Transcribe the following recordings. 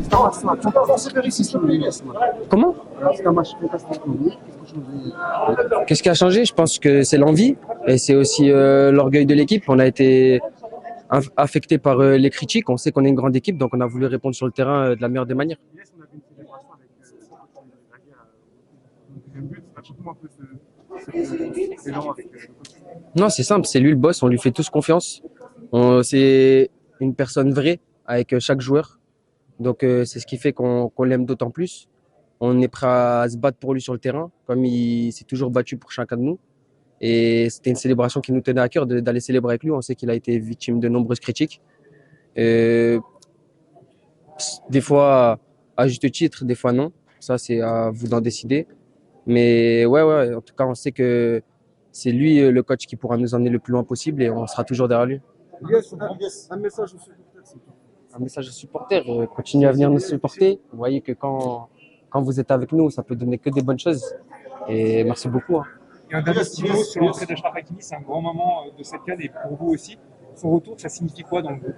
C'est un match fantastique pour lui, ce match. Comment? C'est un match fantastique pour lui. Qu'est-ce que je veux dire? Qu'est-ce qui a changé? Je pense que c'est l'envie et c'est aussi l'orgueil de l'équipe. On a été affecté par les critiques. On sait qu'on est une grande équipe, donc on a voulu répondre sur le terrain de la meilleure des manières. Yes, on avait une célébration avec le deuxième but. Raconte-moi un peu cet élan avec le coach. Non, c'est simple, c'est lui le boss, on lui fait tous confiance. C'est une personne vraie avec chaque joueur. Donc c'est ce qui fait qu'on l'aime d'autant plus. On est prêt à se battre pour lui sur le terrain, comme il s'est toujours battu pour chacun de nous. Et c'était une célébration qui nous tenait à cœur d'aller célébrer avec lui. On sait qu'il a été victime de nombreuses critiques. Euh, des fois à juste titre, des fois non. Ça, c'est à vous d'en décider. Mais ouais, en tout cas, on sait que c'est lui le coach qui pourra nous emmener le plus loin possible et on sera toujours derrière lui. Yes, un message aux supporters, s'il te plaît. Un message aux supporters, continuez à venir nous supporter. Vous voyez que quand vous êtes avec nous, ça peut donner que des bonnes choses. Et merci beaucoup, hein. Et un dernier petit mot sur l'entrée d'Achraf Hakimi, c'est un grand moment de cette CAN et pour vous aussi. Son retour, ça signifie quoi dans le groupe?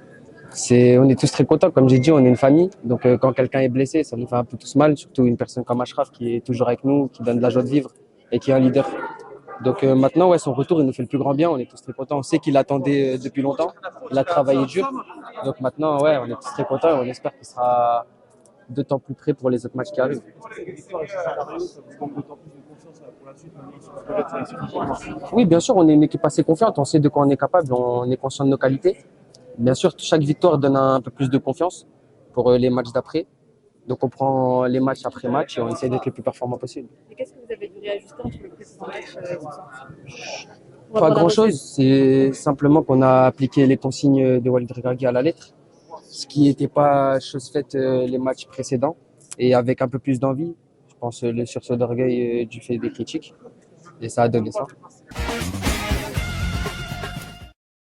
On est tous très contents. Comme j'ai dit, on est une famille. Donc, quand quelqu'un est blessé, ça nous fait un peu tous mal. Surtout une personne comme Achraf qui est toujours avec nous, qui donne de la joie de vivre et qui est un leader. Donc, maintenant, ouais, son retour, il nous fait le plus grand bien. On est tous très contents. On sait qu'il attendait depuis longtemps. Il a travaillé dur. Donc, maintenant, ouais, on est tous très contents et on espère qu'il sera d'autant plus prêt pour les autres matchs qui arrivent. Oui, bien sûr, on est une équipe assez confiante. On sait de quoi on est capable. On est conscient de nos qualités. Bien sûr, chaque victoire donne un peu plus de confiance pour les matchs d'après. Donc, on prend les matchs après match et on essaie d'être le plus performant possible. Et qu'est-ce que vous avez dû réajuster entre le précédent match et ce soir? Pas grand-chose. C'est simplement qu'on a appliqué les consignes de Walid Regragui à la lettre, ce qui n'était pas chose faite les matchs précédents. Et avec un peu plus d'envie, je pense le sursaut d'orgueil du fait des critiques. Et ça a donné ça.